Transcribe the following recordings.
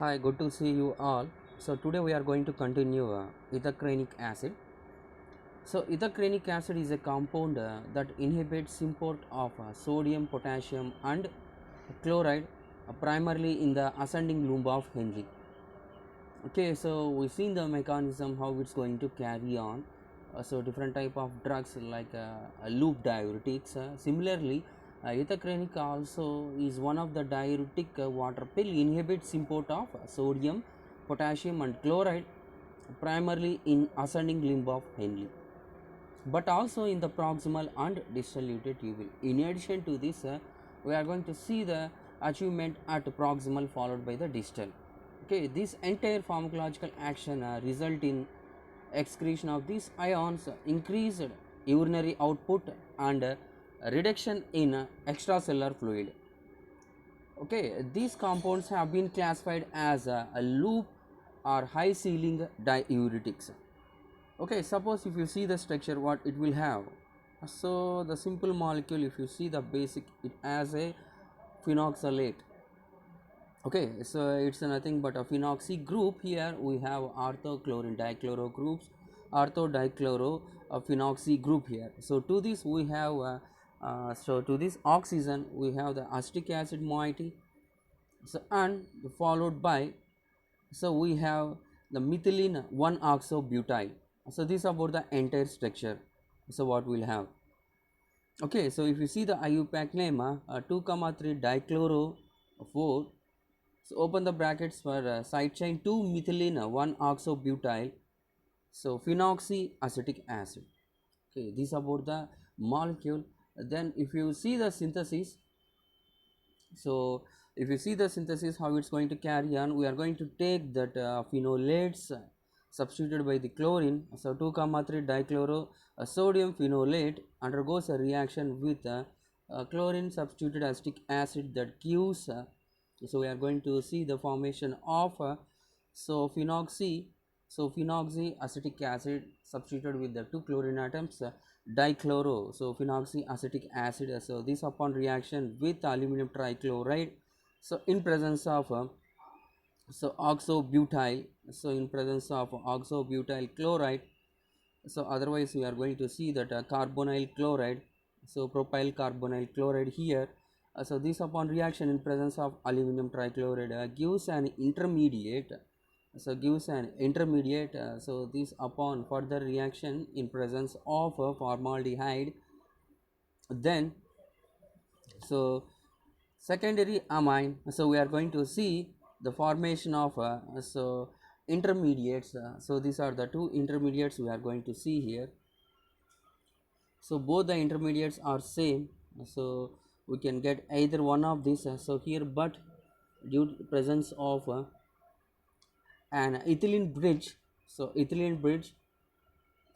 Hi, good to see you all. So today we are going to continue ethacranic acid. So ethacranic acid is a compound that inhibits import of sodium, potassium and chloride primarily in the ascending loop of Henle. Okay, so we seen the mechanism how it's going to carry on. So different type of drugs like loop diuretics. Similarly, ethacranic also is one of the diuretic water pill inhibits import of sodium, potassium and chloride primarily in ascending limb of Henle, but also in the proximal and distal tubule. In addition to this, we are going to see the achievement at proximal followed by the distal. Okay, this entire pharmacological action result in excretion of these ions, increased urinary output and reduction in extracellular fluid. Okay, these compounds have been classified as a loop or high ceiling diuretics. Okay, suppose if you see the structure what it will have. So the simple molecule, if you see the basic, it has a phenoxylate. Okay, so it's nothing but a phenoxy group. Here we have orthochlorine dichloro groups, ortho dichloro phenoxy group here. So to this we have so to this oxygen we have the acetic acid moiety. So and followed by, so we have the methylene 1-oxobutyl. So this is about the entire structure. So what we'll have. Okay, so if you see the IUPAC name 2 comma 3 dichloro 4. So open the brackets for side chain 2 methylene 1-oxobutyl. So phenoxyacetic acid. Okay, this is about the molecule. Then if you see the synthesis, so if you see the synthesis how it's going to carry on, we are going to take that phenolates substituted by the chlorine. So 2 comma 3 dichloro sodium phenolate undergoes a reaction with chlorine substituted acetic acid that gives so we are going to see the formation of so phenoxy so phenoxyacetic acid substituted with the two chlorine atoms, dichloro so phenoxyacetic acid. So this upon reaction with aluminum trichloride, so in presence of so oxobutyl, so in presence of oxobutyl chloride, so otherwise we are going to see that carbonyl chloride, so propyl carbonyl chloride here. So this upon reaction in presence of aluminum trichloride gives an intermediate, so this upon further reaction in presence of formaldehyde, then so secondary amine. So we are going to see the formation of so intermediates. So these are the two intermediates we are going to see here. So both the intermediates are same, so we can get either one of these. So here, but due to presence of an ethylene bridge, so ethylene bridge,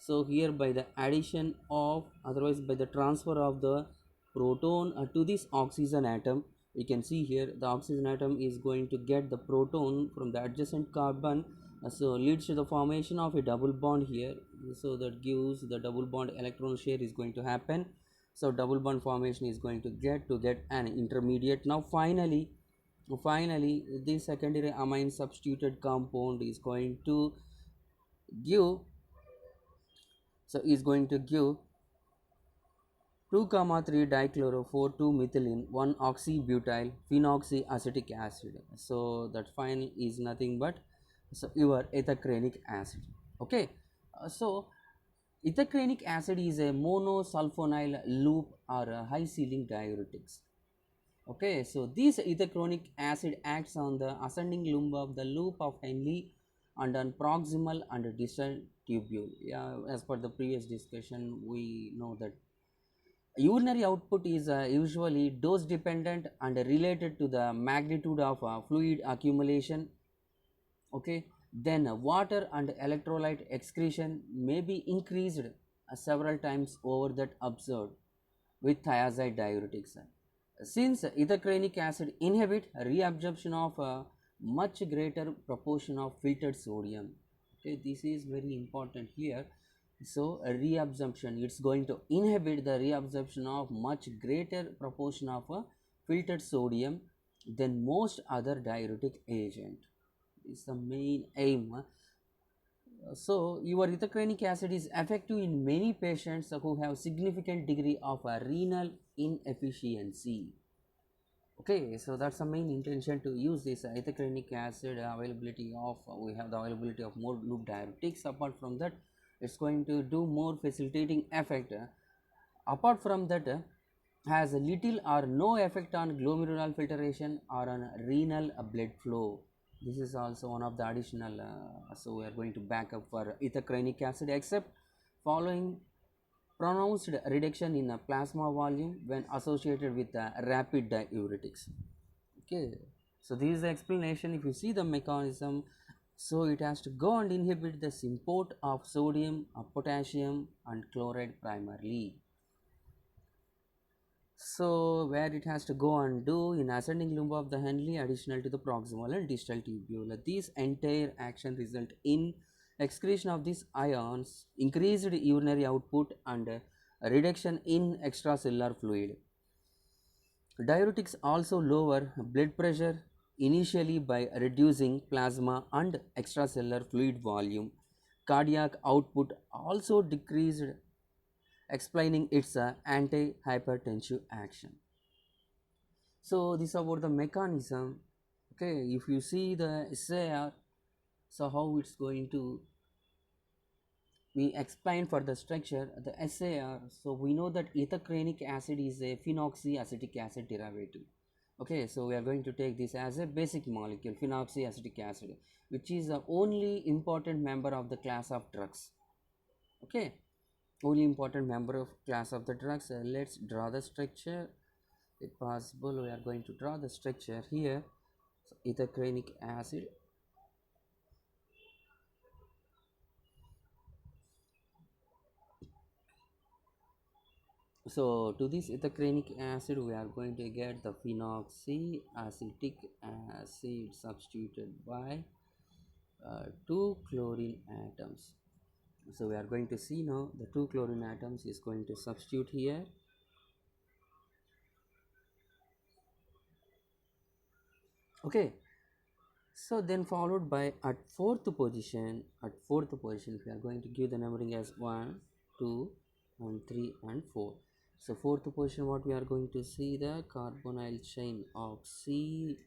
so here by the addition of, otherwise by the transfer of the proton to this oxygen atom, we can see here the oxygen atom is going to get the proton from the adjacent carbon, so leads to the formation of a double bond here. So that gives the double bond electron share is going to happen, so double bond formation is going to get an intermediate. Now finally this secondary amine substituted compound is going to give, so is going to give 2 comma 3 dichloro 4 2 methylene 1 oxybutyl phenoxyacetic acid. So that final is nothing but so your ethacranic acid. Okay, so ethacranic acid is a monosulfonyl loop or a high ceiling diuretics. Okay, so this ethacronic acid acts on the ascending loop of the loop of Henle and on proximal and distal tubule. Yeah, as per the previous discussion we know that urinary output is usually dose dependent and related to the magnitude of fluid accumulation. Okay, then water and electrolyte excretion may be increased several times over that observed with thiazide diuretics. Since ethacranic acid inhibit reabsorption of a much greater proportion of filtered sodium. Okay, this is very important here. So reabsorption, it's going to inhibit the reabsorption of much greater proportion of a filtered sodium than most other diuretic agent. is the main aim. So your ethacranic acid is effective in many patients who have significant degree of renal inefficiency. Okay, so that's the main intention to use this ethacranic acid. Availability of we have the availability of more loop diuretics. Apart from that, it's going to do more facilitating effect. Apart from that, has little or no effect on glomerular filtration or on renal blood flow. This is also one of the additional. So we are going to back up for ethacranic acid, except following pronounced reduction in plasma volume when associated with rapid diuretics. Okay, so this is the explanation. If you see the mechanism, so it has to go and inhibit the import of sodium, potassium and chloride primarily. So where it has to go and do in ascending limb of the Henle additional to the proximal and distal tubule. These entire action result in excretion of these ions, increased urinary output and reduction in extracellular fluid. Diuretics also lower blood pressure initially by reducing plasma and extracellular fluid volume. Cardiac output also decreased, explaining its anti-hypertensive action. So this is about the mechanism. Okay, if you see the SAR, so how it's going to we explain for the structure the SAR. So we know that ethacranic acid is a phenoxyacetic acid derivative. Okay, so we are going to take this as a basic molecule, phenoxyacetic acid, which is the only important member of the class of drugs. Okay, only important member of class of the drugs. Let's draw the structure. If possible, we are going to draw the structure here. So ethacranic acid. So to this ethacranic acid, we are going to get the phenoxyacetic acid substituted by two chlorine atoms. So we are going to see now the two chlorine atoms is going to substitute here. Okay, so then followed by at fourth position, we are going to give the numbering as 1, 2 and 3 and 4. So fourth position, what we are going to see the carbonyl chain oxy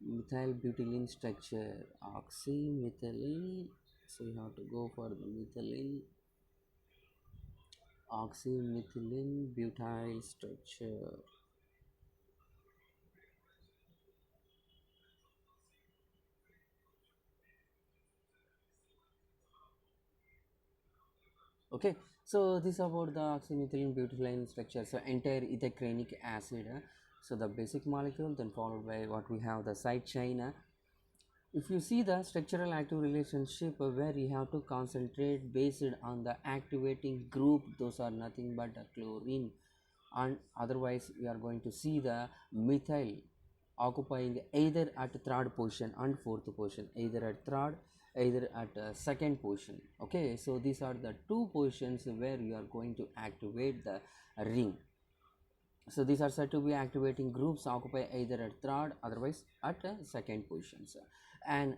methyl butylene structure, oxymethylene. So we have to go for the methylene, oxymethylene butyl structure. Okay, so this is about the oxymethylene butylene structure. So entire ethacranic acid. So the basic molecule, then followed by what we have the side chain. If you see the structural active relationship where you have to concentrate based on the activating group, those are nothing but chlorine, and otherwise we are going to see the methyl occupying either at third position and fourth position, either at third, either at second position. Okay, so these are the two positions where you are going to activate the ring. So these are said to be activating groups occupy either at third, otherwise at second positions. And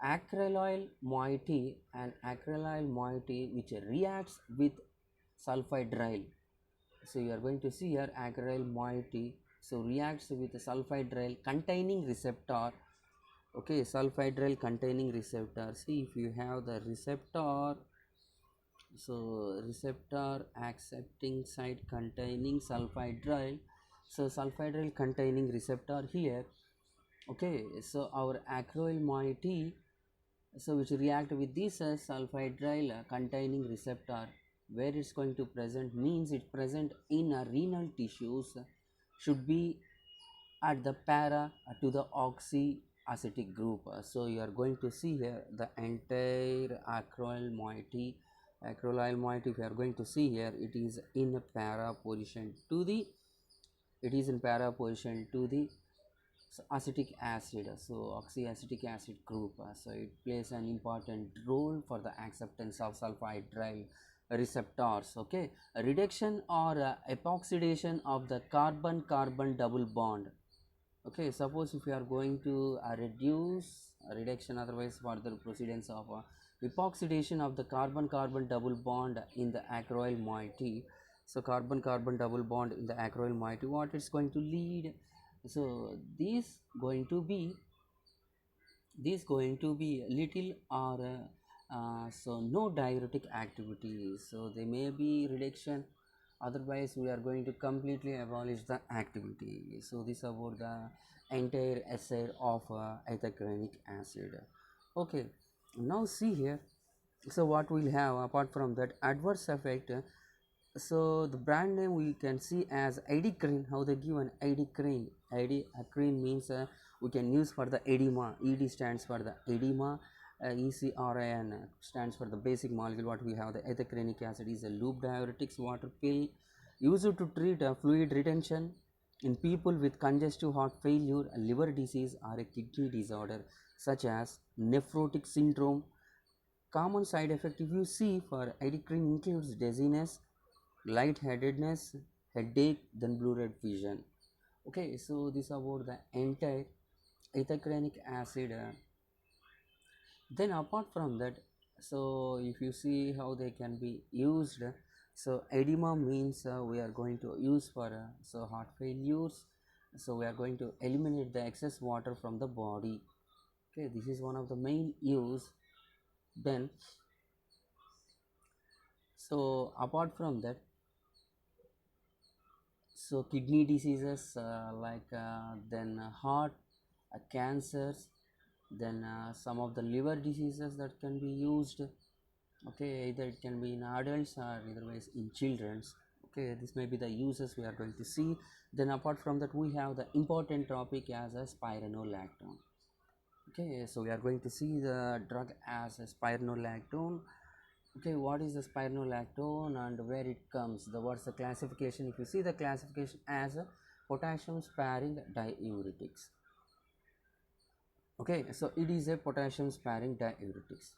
acrylyl moiety which reacts with sulfhydryl. So you are going to see here acrylyl moiety, so reacts with sulfhydryl containing receptor. Okay, sulfhydryl containing receptor. See, if you have the receptor, so receptor accepting site containing sulfhydryl, so sulfhydryl containing receptor here. Okay, so our acrylyl moiety, so which react with this sulfhydryl containing receptor, where it's going to present means it present in renal tissues, should be at the para to the oxyacetic group. So you are going to see here the entire acrylyl moiety if you are going to see here, it is in para position to the, it is in para position to the acetic acid, so oxyacetic acid group. So it plays an important role for the acceptance of sulfhydryl receptors. Okay, a reduction or epoxidation of the carbon carbon double bond. Okay, suppose if you are going to reduce reduction, otherwise further proceedings of epoxidation of the carbon carbon double bond in the acryl moiety. So carbon carbon double bond in the acryl moiety, what it's going to lead? So this going to be little or so no diuretic activity, so there may be reduction, otherwise we are going to completely abolish the activity. So this about the entire essay of ethacranic acid. Okay, now see here, so what we'll have apart from that adverse effect, so the brand name we can see as ID crane. How they give an ID crane? ID crane means we can use for the edema. ED stands for the edema. ECRIN stands for the basic molecule. What we have, the ethacranic acid is a loop diuretics water pill used to treat fluid retention in people with congestive heart failure, liver disease, or a kidney disorder such as nephrotic syndrome. Common side effect if you see for ID crane includes dizziness, lightheadedness, headache, then blurred vision. Okay, so this about the entire ethacranic acid. Then apart from that, so if you see how they can be used, so edema means we are going to use for so heart failures. So we are going to eliminate the excess water from the body. Okay, this is one of the main use. Then so apart from that, so kidney diseases then heart cancers, then some of the liver diseases that can be used. Okay, either it can be in adults or otherwise in children's. Okay, this may be the uses we are going to see. Then apart from that, we have the important topic as a spironolactone. Okay, so we are going to see the drug as a spironolactone. Okay, what is the spironolactone and where it comes? The what's the classification? If you see the classification as a potassium sparing diuretics. Okay, so it is a potassium sparing diuretics.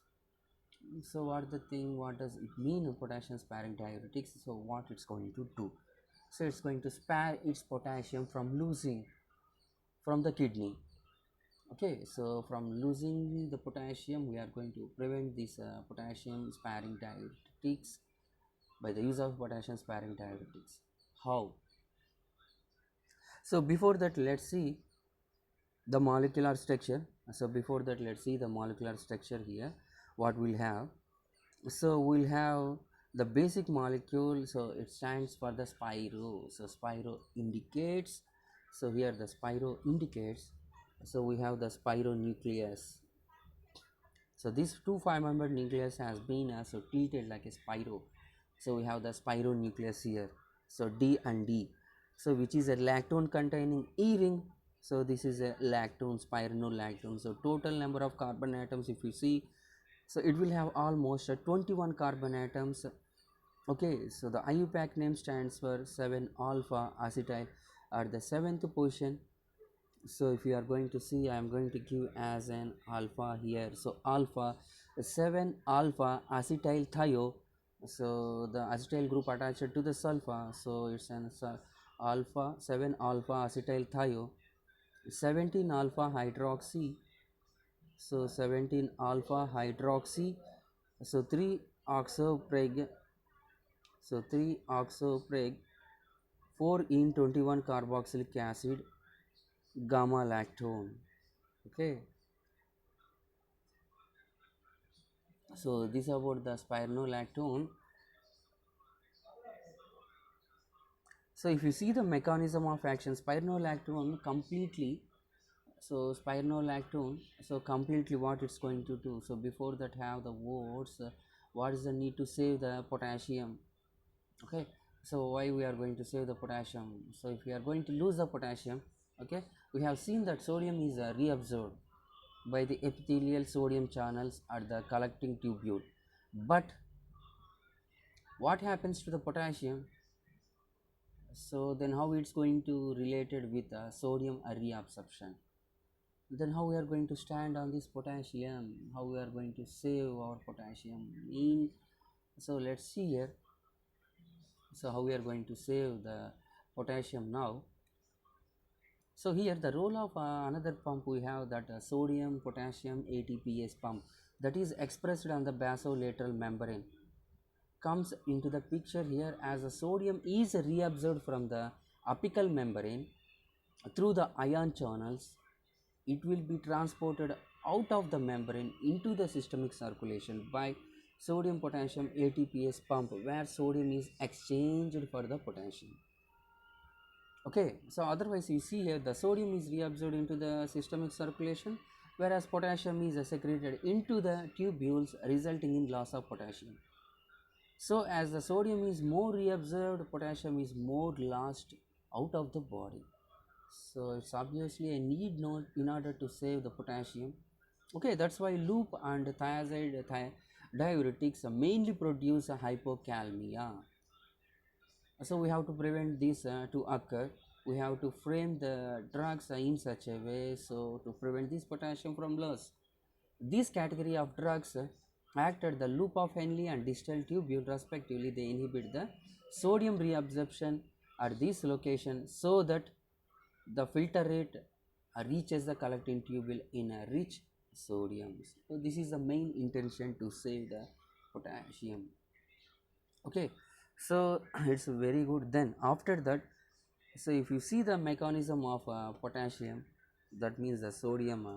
So what does it mean, potassium sparing diuretics? So what it's going to do? So it's going to spare its potassium from losing from the kidney. Okay, so from losing the potassium, we are going to prevent this potassium sparing diuretics by the use of potassium sparing diuretics. How? So before that, let's see the molecular structure. So before that, let's see the molecular structure here. What we'll have? So we'll have the basic molecule. So it stands for the spiro. So spiro indicates. So here the spiro indicates. So we have the spironucleus. So this 2 5-member nucleus has been so treated like a spiro. So we have the spironucleus here. So D and D. So which is a lactone containing E ring. So this is a lactone, spironolactone. So total number of carbon atoms if you see, so it will have almost 21 carbon atoms. Okay, so the IUPAC name stands for 7 alpha acetyl at the 7th position. So if you are going to see, I am going to give as an alpha here. So alpha 7 alpha acetyl thio. So the acetyl group attached to the sulfur. So it's an alpha 7 alpha acetyl thio. 17 alpha hydroxy. So 17 alpha hydroxy. So 3 oxopreg. So 3 oxopreg. 4 in 21 carboxylic acid gamma lactone. Okay, so this about the spironolactone. So if you see the mechanism of action, spironolactone completely, so spironolactone, so completely what it's going to do. So before that have the words, what is the need to save the potassium? Okay, so why we are going to save the potassium? So if we are going to lose the potassium, okay, we have seen that sodium is reabsorbed by the epithelial sodium channels at the collecting tubule, but what happens to the potassium? So then how it's going to related with sodium reabsorption? Then how we are going to stand on this potassium? How we are going to save our potassium in? So let's see here. So how we are going to save the potassium now? So here the role of another pump, we have that sodium potassium ATPase pump, that is expressed on the basolateral membrane, comes into the picture here. As the sodium is reabsorbed from the apical membrane through the ion channels, it will be transported out of the membrane into the systemic circulation by sodium potassium ATPase pump, where sodium is exchanged for the potassium. Okay, so otherwise you see here the sodium is reabsorbed into the systemic circulation, whereas potassium is secreted into the tubules, resulting in loss of potassium. So as the sodium is more reabsorbed, potassium is more lost out of the body. So it's obviously a need note in order to save the potassium. Okay, that's why loop and thiazide diuretics mainly produce a hypokalemia. So we have to prevent this to occur. We have to frame the drugs in such a way so to prevent this potassium from loss. This category of drugs act at the loop of Henle and distal tubule respectively. They inhibit the sodium reabsorption at this location so that the filter rate reaches the collecting tubule in a rich sodium. So this is the main intention to save the potassium. Okay, so it's very good. Then after that, so if you see the mechanism of potassium, that means the sodium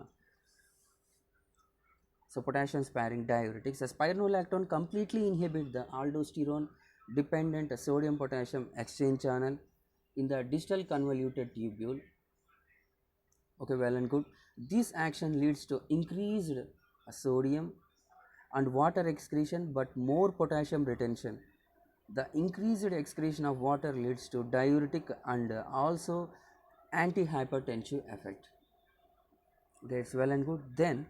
so potassium sparing diuretics, a spironolactone completely inhibit the aldosterone dependent sodium potassium exchange channel in the distal convoluted tubule. Okay, well and good. This action leads to increased sodium and water excretion but more potassium retention. The increased excretion of water leads to diuretic and also antihypertensive effect. That's well and good. Then,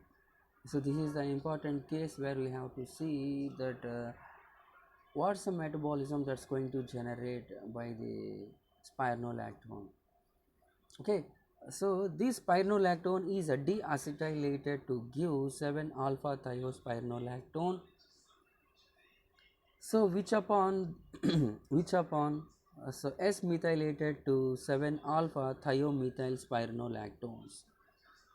so this is the important case where we have to see that what's the metabolism that's going to generate by the spironolactone. Okay, so this spironolactone is deacetylated to give 7 alpha thiospironolactone. So which upon which upon so S methylated to 7 alpha thiomethyl spironolactones.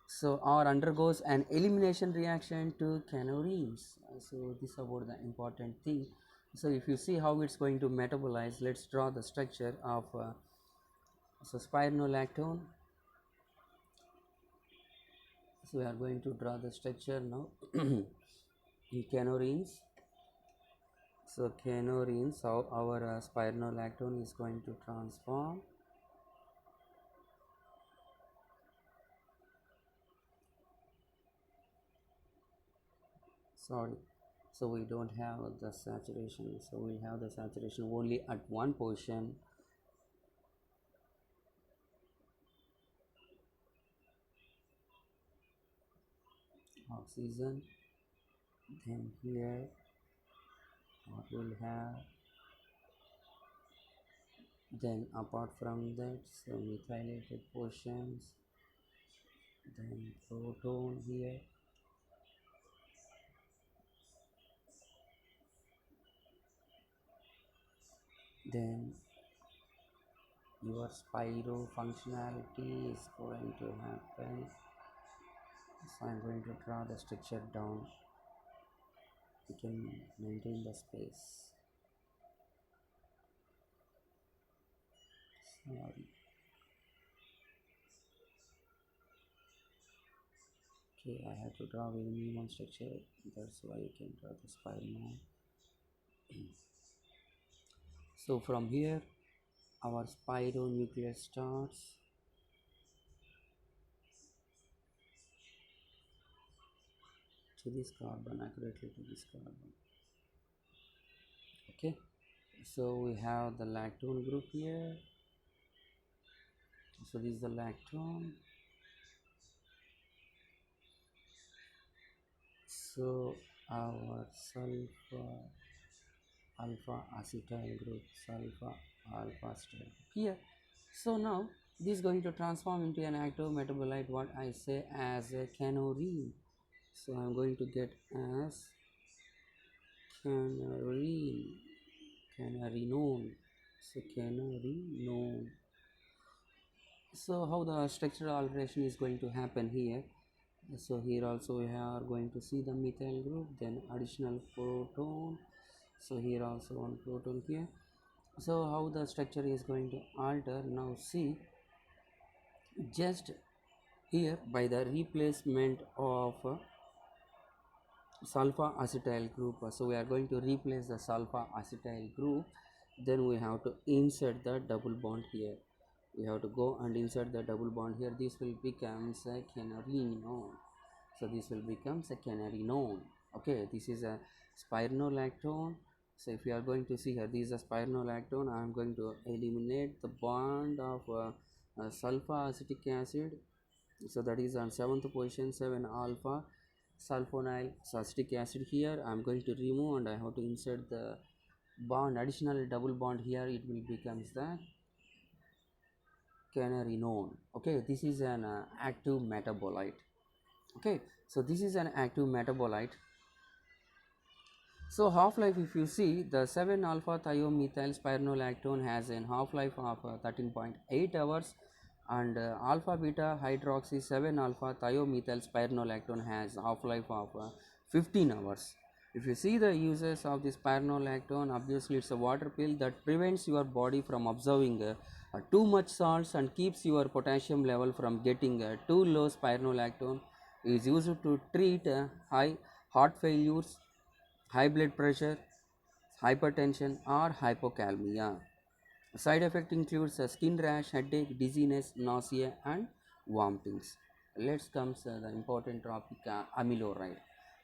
So or undergoes an elimination reaction to canorenes. So this is about the important thing. So if you see how it's going to metabolize, let's draw the structure of so spironolactone. So we are going to draw the structure now in canorenes. So canorenes, how our spironolactone is going to transform. Sorry, so we don't have the saturation, so we have the saturation only at one position. Oxygen, then here what we'll have, then apart from that, so methylated portions, then proton here, then your spiro functionality is going to happen. So I'm going to draw the structure down. You can maintain the space. Sorry. Okay, I have to draw very minimum structure. That's why you can draw the spiral. So from here, our spironucleus starts. To this carbon, accurately to this carbon. Okay, so we have the lactone group here. So this is the lactone. So our sulfur alpha acetyl group, sulfur alpha acetyl here. So now this is going to transform into an active metabolite, what I say as a canorene. So I'm going to get as canorene, canarenone. So canarenone. So how the structural alteration is going to happen here? So here also we are going to see the methyl group, then additional proton. So here also one proton here. So how the structure is going to alter? Now see, just here by the replacement of sulfur acetyl group. So we are going to replace the sulfur acetyl group, then we have to insert the double bond here. We have to go and insert the double bond here. This will become sequenarinone. So this will become sequenarinone. Okay, this is a spironolactone. So if you are going to see here, this is a spironolactone. I am going to eliminate the bond of sulfur acetic acid. So that is on 7th position, 7 alpha sulfonyl acetic acid. Here I am going to remove and I have to insert the bond, additional double bond here. It will becomes the quinarinone. Okay, this is an active metabolite. Okay, so this is an active metabolite. So half-life, if you see, the 7 alpha thiomethyl spironolactone has an half-life of 13.8 hours, and alpha beta hydroxy 7 alpha thiomethyl spironolactone has half-life of 15 hours. If you see the uses of this spironolactone, obviously it's a water pill that prevents your body from absorbing too much salts and keeps your potassium level from getting too low. Spironolactone is used to treat high heart failures, high blood pressure, hypertension, or hypokalemia. Side effect includes a skin rash, headache, dizziness, nausea, and vomitings. Let's come to the important topic, amiloride.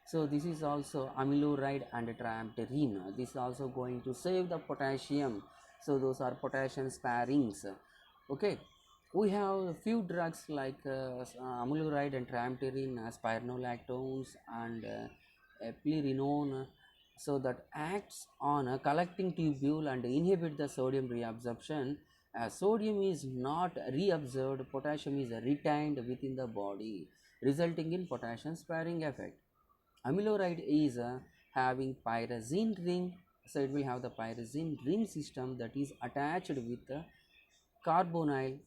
So this is also amiloride and tramterine. This is also going to save the potassium. So those are potassium sparings. Okay, we have a few drugs like amiloride and tramterine, spironolactones, and eplerenone, so that acts on a collecting tubule and inhibit the sodium reabsorption. As sodium is not reabsorbed, potassium is retained within the body, resulting in potassium sparing effect. Amiloride is having pyrazine ring, so it will have the pyrazine ring system that is attached with the carbonyl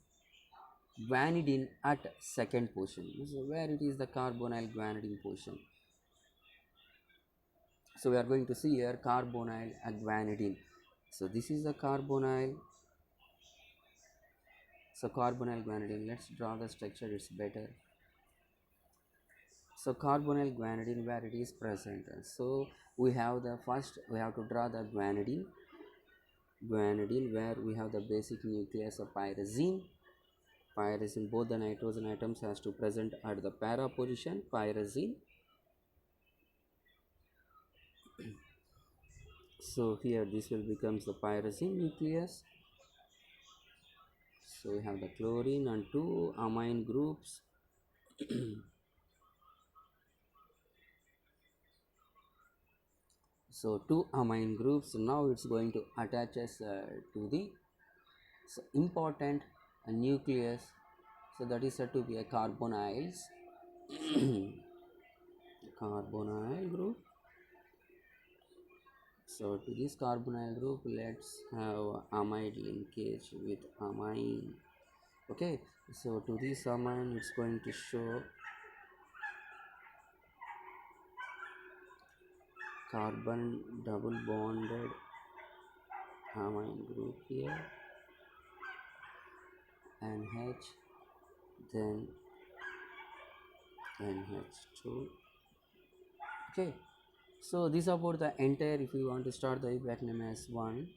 guanidine at second position. So where it is the carbonyl guanidine position. So we are going to see here carbonyl guanidine. So this is the carbonyl. So carbonyl guanidine. Let's draw the structure. It's better. So carbonyl guanidine, where it is present. So we have the first. We have to draw the guanidine. Guanidine, where we have the basic nucleus of pyrazine. Pyrazine. Both the nitrogen atoms has to present at the para position. Pyrazine. So here this will becomes the pyrazine nucleus. So we have the chlorine and two amine groups. So two amine groups. Now it's going to attach us to the important nucleus. So that is said to be a carbonyls. Carbonyl group. So to this carbonyl group, let's have amide linkage with amine. Okay, so to this amine, it's going to show carbon double bonded amine group here, NH, then NH2. Okay, so this about the entire. If you want to start the platinum as 1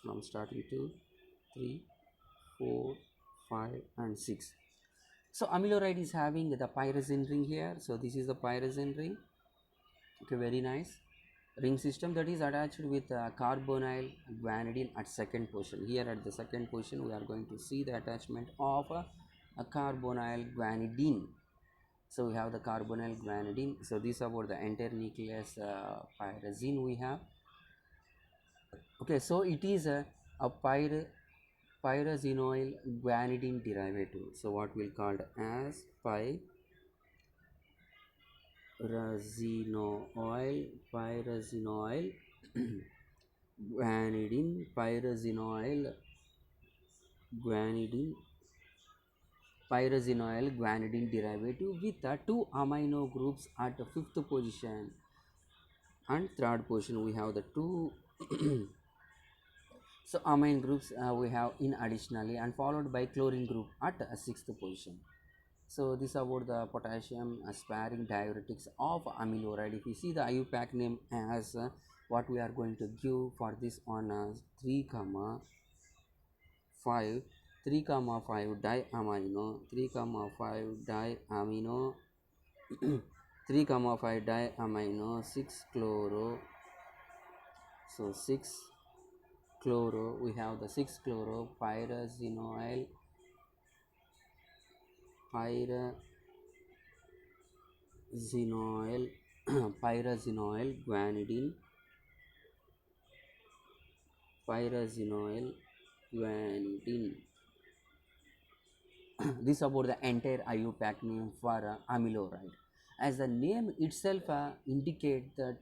from starting 2, 3, 4, 5, and 6. So amiloride is having the pyrazine ring here. So this is the pyrazine ring. Okay, very nice ring system that is attached with carbonyl guanidine at second position. Here at the second position, we are going to see the attachment of a carbonyl guanidine. So we have the carbonyl guanidine. So this is about the entire nucleus pyrazine we have. Okay, so it is a pyrazinoyl guanidine derivative. So what we'll call as pyrazinoyl guanidine, pyrazinoyl guanidine pyrazinoyl guanidine derivative with two amino groups at the fifth position, and third position we have the two so amine groups we have in additionally, and followed by chlorine group at sixth position. So this about the potassium sparing diuretics of amiloride. If you see the IUPAC name as what we are going to give for this on 3 comma 5, 3 comma 5 diamino, 3 comma 5 diamino, 3 comma 5 diamino, 6 chloro. So 6 chloro, we have the 6 chloro pyrazinoyl, pyrazinoyl pyrazinoyl guanidine, pyrazinoyl guanidine. This about the entire IUPAC name for amiloride. As the name itself indicate that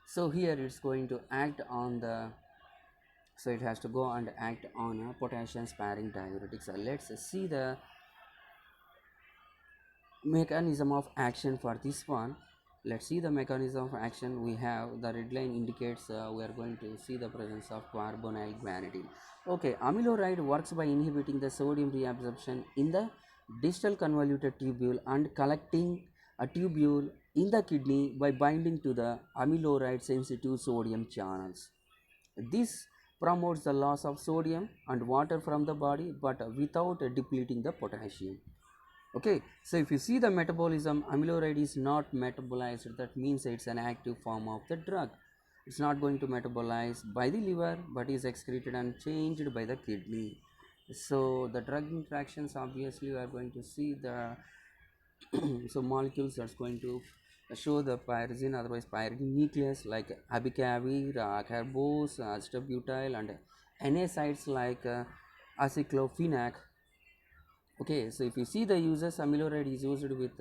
so here it's going to act on the, so it has to go and act on a potassium sparing diuretics. Let's see the mechanism of action for this one. Let's see the mechanism of action. We have the red line indicates we are going to see the presence of carbonyl guanidine. Okay, amiloride works by inhibiting the sodium reabsorption in the distal convoluted tubule and collecting a tubule in the kidney by binding to the amiloride sensitive sodium channels. This promotes the loss of sodium and water from the body, but without depleting the potassium. Okay, so if you see the metabolism, amiloride is not metabolized. That means it's an active form of the drug. It's not going to metabolize by the liver, but is excreted and changed by the kidney. So the drug interactions, obviously we are going to see the so molecules that's going to show the pyrazine, otherwise pyridine nucleus like abicavir, carbose, acetalbutyl, and NA sites like aceclofenac. Okay, so if you see the uses, amiloride is used with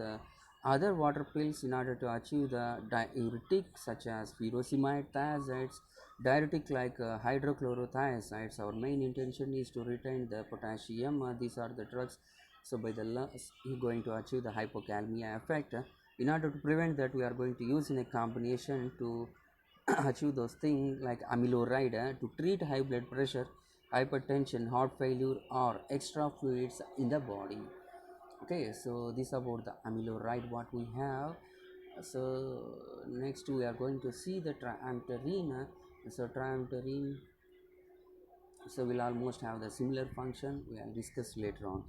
other water pills in order to achieve the diuretic such as furosemide thiazides, diuretic like hydrochlorothiazides. Our main intention is to retain the potassium. These are the drugs. So by the lungs, you're going to achieve the hypokalemia effect. In order to prevent that, we are going to use in a combination to achieve those things like amiloride to treat high blood pressure, hypertension, heart failure, or extra fluids in the body. Okay, so this about the amiloride what we have. So next we are going to see the triamterene. So triamterene, so will almost have the similar function we will discuss later on.